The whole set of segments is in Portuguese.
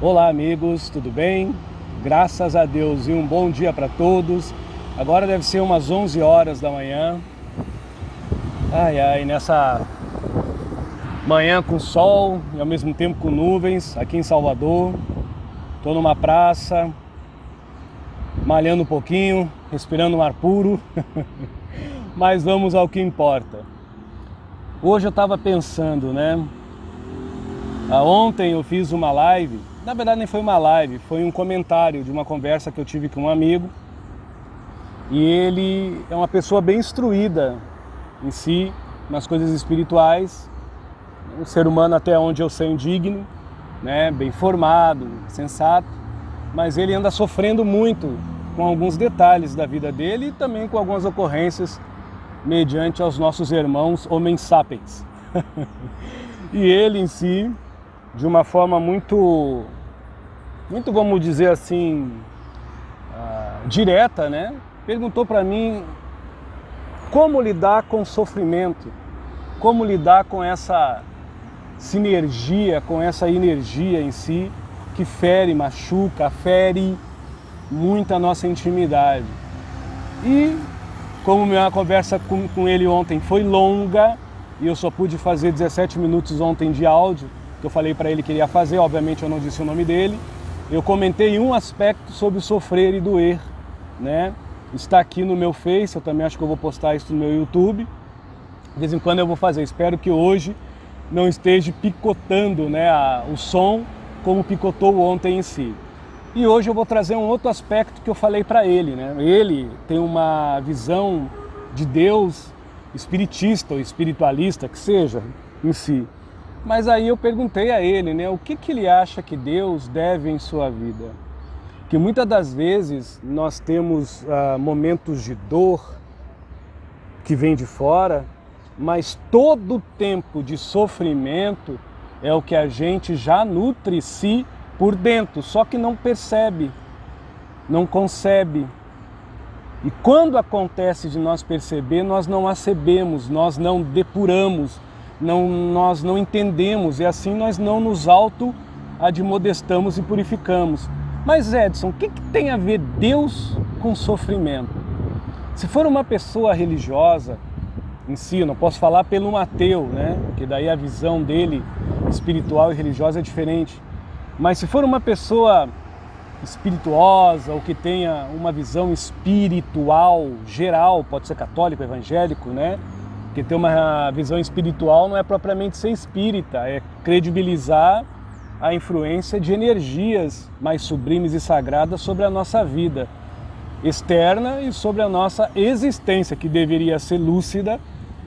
Olá amigos, tudo bem? Graças a Deus e um bom dia para todos. Agora deve ser umas 11 horas da manhã. Nessa manhã com sol e ao mesmo tempo com nuvens aqui em Salvador. Estou numa praça, malhando um pouquinho, respirando um ar puro. Mas vamos ao que importa. Hoje eu estava pensando, né? Ontem eu fiz uma live, na verdade nem foi uma live, foi um comentário de uma conversa que eu tive com um amigo. E ele é uma pessoa bem instruída em si, nas coisas espirituais, um ser humano até onde eu sei indigno, né? Bem formado, sensato, mas ele anda sofrendo muito com alguns detalhes da vida dele e também com algumas ocorrências mediante aos nossos irmãos homens sapiens. E ele em si, de uma forma muito vamos dizer assim, direta, né? Perguntou para mim como lidar com o sofrimento, como lidar com essa sinergia, com essa energia em si, que fere, machuca, fere muito a nossa intimidade. E como minha conversa com ele ontem foi longa, e eu só pude fazer 17 minutos ontem de áudio, que eu falei para ele que ele ia fazer, obviamente eu não disse o nome dele. Eu comentei um aspecto sobre sofrer e doer, né? Está aqui no meu Face, eu também acho que eu vou postar isso no meu YouTube. De vez em quando eu vou fazer, espero que hoje não esteja picotando, né, o som como picotou ontem em si. E hoje eu vou trazer um outro aspecto que eu falei para ele, né? Ele tem uma visão de Deus espiritista ou espiritualista, que seja, em si. Mas aí eu perguntei a ele, né, o que ele acha que Deus deve em sua vida? Que muitas das vezes nós temos momentos de dor que vem de fora, mas todo o tempo de sofrimento é o que a gente já nutre si por dentro, só que não percebe, não concebe. E quando acontece de nós perceber, nós não acebemos, nós não depuramos, nós não entendemos, e assim nós não nos auto-admodestamos e purificamos. Mas Edson, o que tem a ver Deus com sofrimento? Se for uma pessoa religiosa em si, eu não posso falar pelo ateu, né? Porque daí a visão dele espiritual e religiosa é diferente. Mas se for uma pessoa espirituosa ou que tenha uma visão espiritual geral, pode ser católico, evangélico, né? Porque ter uma visão espiritual não é propriamente ser espírita, é credibilizar a influência de energias mais sublimes e sagradas sobre a nossa vida externa e sobre a nossa existência, que deveria ser lúcida,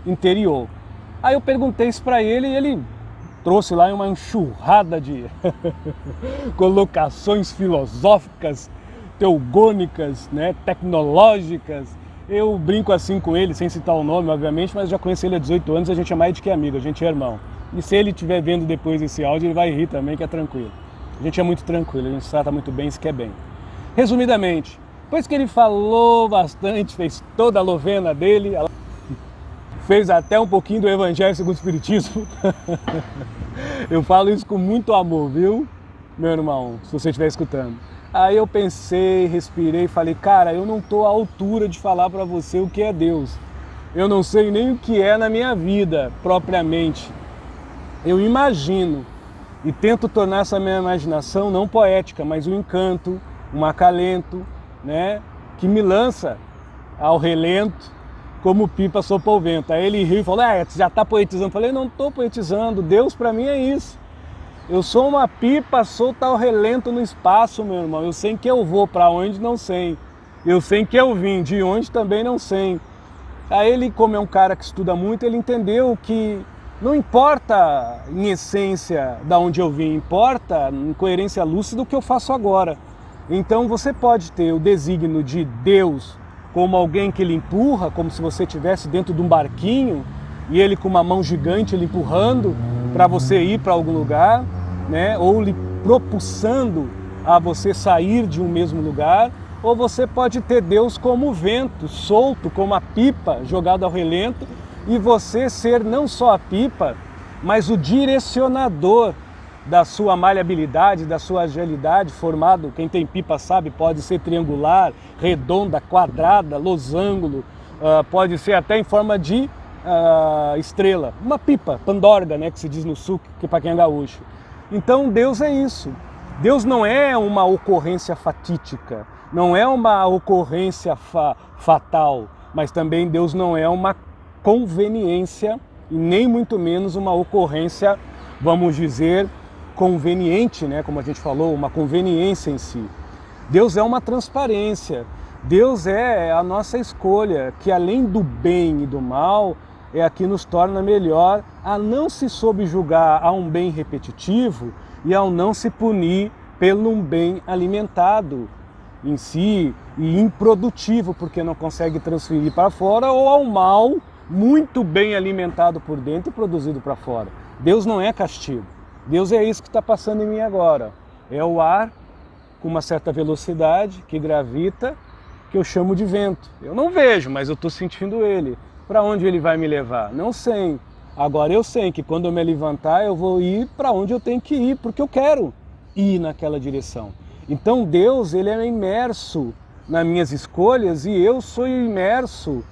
interior. Aí eu perguntei isso para ele e ele trouxe lá uma enxurrada de colocações filosóficas, teogônicas, né, tecnológicas. Eu brinco assim com ele, sem citar o nome, obviamente, mas já conheci ele há 18 anos, a gente é mais do que amigo, a gente é irmão. E se ele estiver vendo depois esse áudio, ele vai rir também, que é tranquilo. A gente é muito tranquilo, a gente se trata muito bem, se quer bem. Resumidamente, depois que ele falou bastante, fez toda a novena dele, fez até um pouquinho do Evangelho segundo o Espiritismo. Eu falo isso com muito amor, viu, meu irmão, se você estiver escutando. Aí eu pensei, respirei e falei, cara, eu não estou à altura de falar para você o que é Deus. Eu não sei nem o que é na minha vida, propriamente. Eu imagino e tento tornar essa minha imaginação não poética, mas um encanto, um acalento, né, que me lança ao relento como pipa sopa ao vento. Aí ele riu e falou, você já está poetizando. Eu falei, não estou poetizando, Deus para mim é isso. Eu sou uma pipa solta ao relento no espaço, meu irmão. Eu sei que eu vou, para onde não sei. Eu sei que eu vim, de onde também não sei. Aí ele, como é um cara que estuda muito, ele entendeu que não importa em essência da onde eu vim, importa em coerência lúcida o que eu faço agora. Então você pode ter o desígnio de Deus como alguém que lhe empurra, como se você estivesse dentro de um barquinho e ele com uma mão gigante lhe empurrando para você ir para algum lugar, né? Ou lhe propulsando a você sair de um mesmo lugar, ou você pode ter Deus como o vento, solto, como a pipa jogada ao relento, e você ser não só a pipa, mas o direcionador da sua maleabilidade, da sua agilidade, formado, quem tem pipa sabe, pode ser triangular, redonda, quadrada, losango, pode ser até em forma de estrela. Uma pipa, pandorga, né, que se diz no sul, que para quem é gaúcho. Então Deus é isso. Deus não é uma ocorrência fatídica, não é uma ocorrência fatal, mas também Deus não é uma conveniência e nem muito menos uma ocorrência, vamos dizer, conveniente, né? Como a gente falou, uma conveniência em si. Deus é uma transparência, Deus é a nossa escolha, que além do bem e do mal, é a que nos torna melhor a não se subjugar a um bem repetitivo e ao não se punir pelo um bem alimentado em si e improdutivo, porque não consegue transferir para fora, ou ao mal muito bem alimentado por dentro e produzido para fora. Deus não é castigo. Deus é isso que está passando em mim agora. É o ar com uma certa velocidade que gravita, que eu chamo de vento. Eu não vejo, mas eu estou sentindo ele. Para onde ele vai me levar? Não sei. Agora eu sei que quando eu me levantar eu vou ir para onde eu tenho que ir, porque eu quero ir naquela direção. Então Deus, ele é imerso nas minhas escolhas e eu sou imerso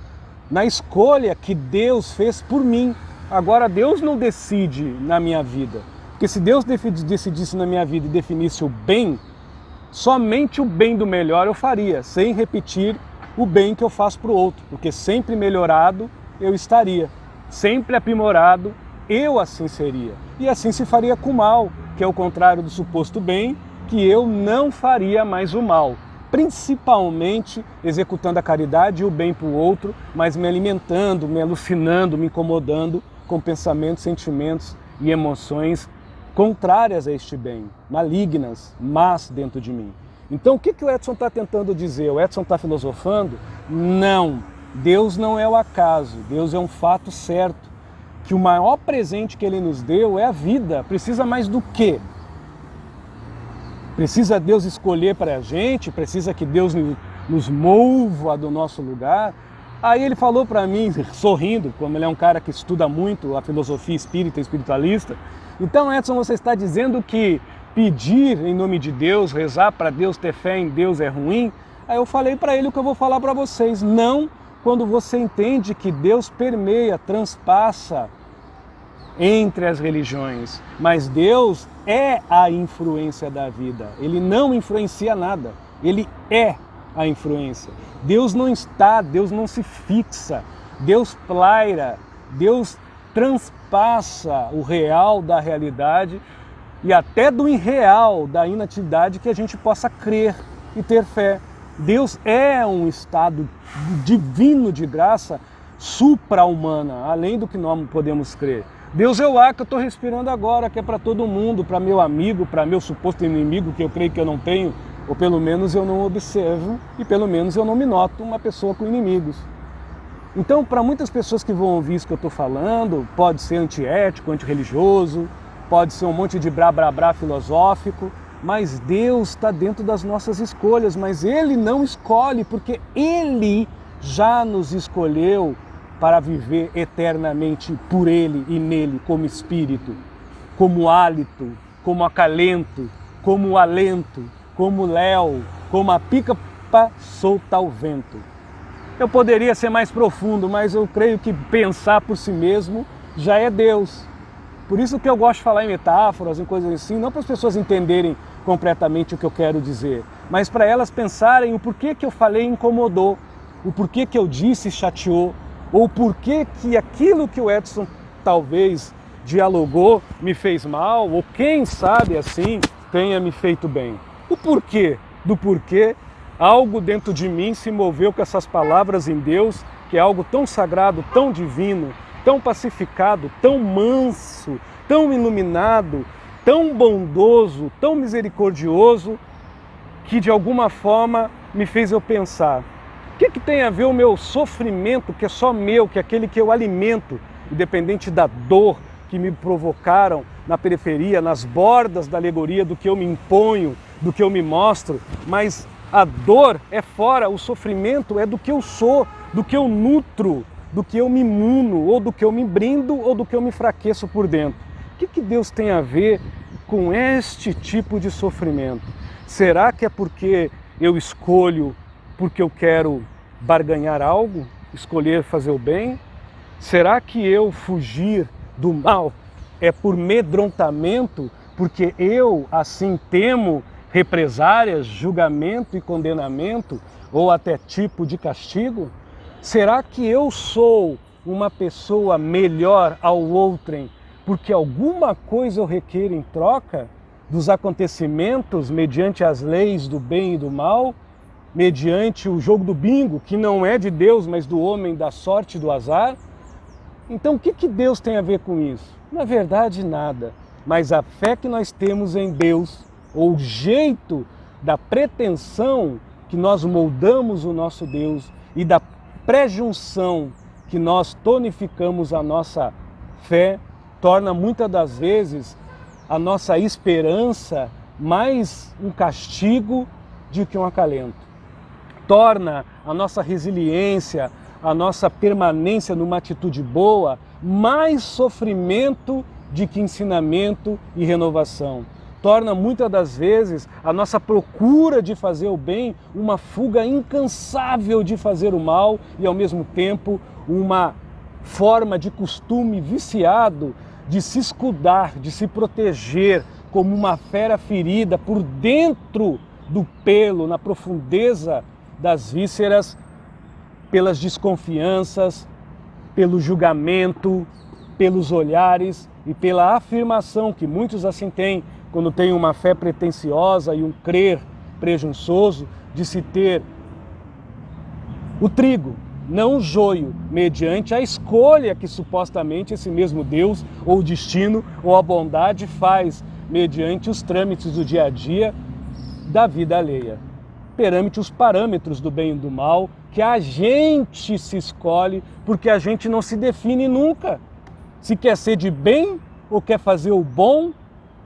na escolha que Deus fez por mim. Agora Deus não decide na minha vida, porque se Deus decidisse na minha vida e definisse o bem, somente o bem do melhor eu faria, sem repetir o bem que eu faço para o outro, porque sempre melhorado eu estaria, sempre aprimorado eu assim seria. E assim se faria com o mal, que é o contrário do suposto bem, que eu não faria mais o mal, principalmente executando a caridade e o bem para o outro, mas me alimentando, me alucinando, me incomodando com pensamentos, sentimentos e emoções contrárias a este bem, malignas, más dentro de mim. Então o que o Edson está tentando dizer? O Edson está filosofando? Não, Deus não é o acaso, Deus é um fato certo, que o maior presente que Ele nos deu é a vida. Precisa mais do quê? Precisa Deus escolher para a gente? Precisa que Deus nos mova do nosso lugar? Aí ele falou para mim, sorrindo, como ele é um cara que estuda muito a filosofia espírita e espiritualista, então Edson, você está dizendo que pedir em nome de Deus, rezar para Deus, ter fé em Deus é ruim? Aí eu falei para ele o que eu vou falar para vocês. Não, quando você entende que Deus permeia, transpassa entre as religiões, mas Deus é a influência da vida, Ele não influencia nada, Ele é a influência. Deus não está, Deus não se fixa, Deus plaira, Deus transpassa o real da realidade e até do irreal, da inatividade, que a gente possa crer e ter fé. Deus é um estado divino de graça supra-humana, além do que nós podemos crer. Deus é o ar que eu estou respirando agora, que é para todo mundo, para meu amigo, para meu suposto inimigo, que eu creio que eu não tenho, ou pelo menos eu não observo, e pelo menos eu não me noto uma pessoa com inimigos. Então, para muitas pessoas que vão ouvir isso que eu estou falando, pode ser antiético, antirreligioso, pode ser um monte de brá filosófico, mas Deus está dentro das nossas escolhas, mas Ele não escolhe, porque Ele já nos escolheu para viver eternamente por Ele e nele, como espírito, como hálito, como acalento, como alento, como léu, como a pica solta ao vento. Eu poderia ser mais profundo, mas eu creio que pensar por si mesmo já é Deus. Por isso que eu gosto de falar em metáforas, em coisas assim, não para as pessoas entenderem completamente o que eu quero dizer, mas para elas pensarem o porquê que eu falei incomodou, o porquê que eu disse chateou, ou porquê que aquilo que o Edson talvez dialogou me fez mal, ou quem sabe assim tenha me feito bem. O porquê do porquê algo dentro de mim se moveu com essas palavras em Deus, que é algo tão sagrado, tão divino, tão pacificado, tão manso, tão iluminado, tão bondoso, tão misericordioso, que de alguma forma me fez eu pensar: o que tem a ver o meu sofrimento, que é só meu, que é aquele que eu alimento, independente da dor que me provocaram na periferia, nas bordas da alegoria do que eu me imponho, do que eu me mostro, mas a dor é fora, o sofrimento é do que eu sou, do que eu nutro, do que eu me imuno, ou do que eu me brindo, ou do que eu me enfraqueço por dentro. O que Deus tem a ver com este tipo de sofrimento? Será que é porque eu escolho porque eu quero barganhar algo? Escolher fazer o bem? Será que eu fugir do mal é por amedrontamento, porque eu assim temo represárias, julgamento e condenamento, ou até tipo de castigo? Será que eu sou uma pessoa melhor ao outrem porque alguma coisa eu requer em troca dos acontecimentos mediante as leis do bem e do mal, mediante o jogo do bingo, que não é de Deus, mas do homem, da sorte e do azar? Então o que Deus tem a ver com isso? Na verdade, nada. Mas a fé que nós temos em Deus, ou o jeito da pretensão que nós moldamos o nosso Deus e da prejunção que nós tonificamos a nossa fé, torna muitas das vezes a nossa esperança mais um castigo do que um acalento. Torna a nossa resiliência, a nossa permanência numa atitude boa, mais sofrimento do que ensinamento e renovação. Torna muitas das vezes a nossa procura de fazer o bem uma fuga incansável de fazer o mal e ao mesmo tempo uma forma de costume viciado de se escudar, de se proteger como uma fera ferida por dentro do pelo, na profundeza das vísceras, pelas desconfianças, pelo julgamento, pelos olhares e pela afirmação que muitos assim têm quando têm uma fé pretensiosa e um crer presunçoso de se ter o trigo, não o joio, mediante a escolha que supostamente esse mesmo Deus, ou o destino, ou a bondade faz, mediante os trâmites do dia a dia da vida alheia. Perante os parâmetros do bem e do mal, que a gente se escolhe, porque a gente não se define nunca. Se quer ser de bem, ou quer fazer o bom,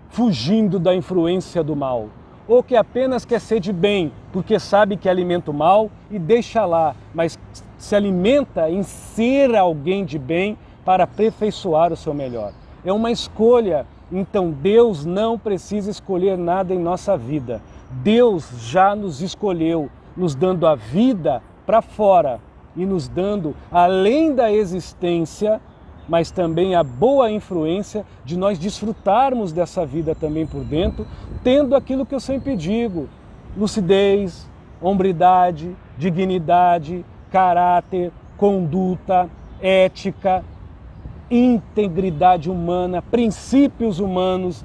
fugindo da influência do mal. Ou que apenas quer ser de bem, porque sabe que alimenta o mal e deixa lá, mas se alimenta em ser alguém de bem para aperfeiçoar o seu melhor. É uma escolha, então Deus não precisa escolher nada em nossa vida. Deus já nos escolheu, nos dando a vida para fora e nos dando, além da existência, mas também a boa influência de nós desfrutarmos dessa vida também por dentro, tendo aquilo que eu sempre digo: lucidez, hombridade, dignidade, caráter, conduta, ética, integridade humana, princípios humanos.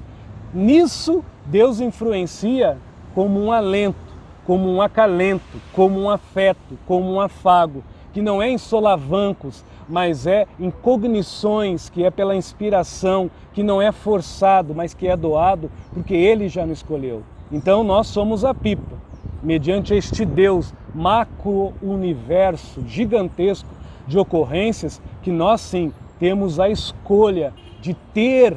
Nisso Deus influencia como um alento, como um acalento, como um afeto, como um afago, que não é em solavancos, mas é em cognições, que é pela inspiração, que não é forçado, mas que é doado, porque Ele já nos escolheu. Então nós somos a pipa, mediante este Deus macro-universo gigantesco de ocorrências, que nós sim temos a escolha de ter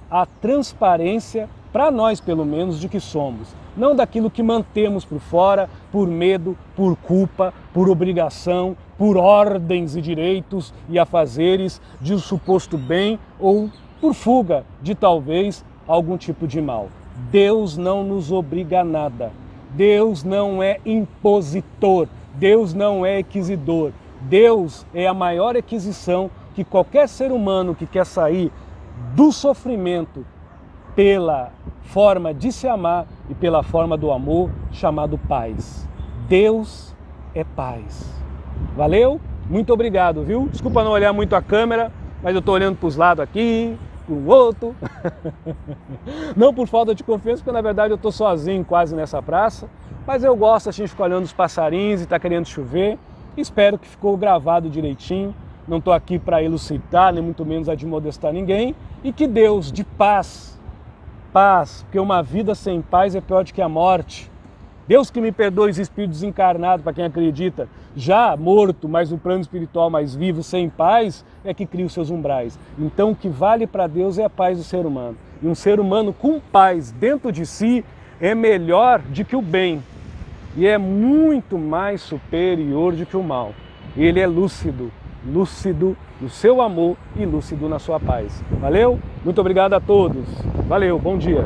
a transparência, para nós pelo menos, de que somos. Não daquilo que mantemos por fora, por medo, por culpa, por obrigação, por ordens e direitos e afazeres de um suposto bem ou por fuga de talvez algum tipo de mal. Deus não nos obriga a nada. Deus não é impositor. Deus não é inquisidor. Deus é a maior aquisição que qualquer ser humano que quer sair do sofrimento pela forma de se amar e pela forma do amor, chamado paz. Deus é paz. Valeu? Muito obrigado, viu? Desculpa não olhar muito a câmera, mas eu estou olhando para os lados aqui, para o outro. Não por falta de confiança, porque na verdade eu estou sozinho quase nessa praça, mas eu gosto assim de ficar olhando os passarinhos e está querendo chover. Espero que ficou gravado direitinho. Não estou aqui para elucidar, nem muito menos admodestar ninguém. E que Deus de paz, porque uma vida sem paz é pior do que a morte. Deus que me perdoe os espíritos encarnados, para quem acredita, já morto, mas no plano espiritual mais vivo, sem paz, é que cria os seus umbrais. Então o que vale para Deus é a paz do ser humano. E um ser humano com paz dentro de si é melhor do que o bem. E é muito mais superior do que o mal. Ele é lúcido, lúcido no seu amor e lúcido na sua paz. Valeu? Muito obrigado a todos. Valeu, bom dia.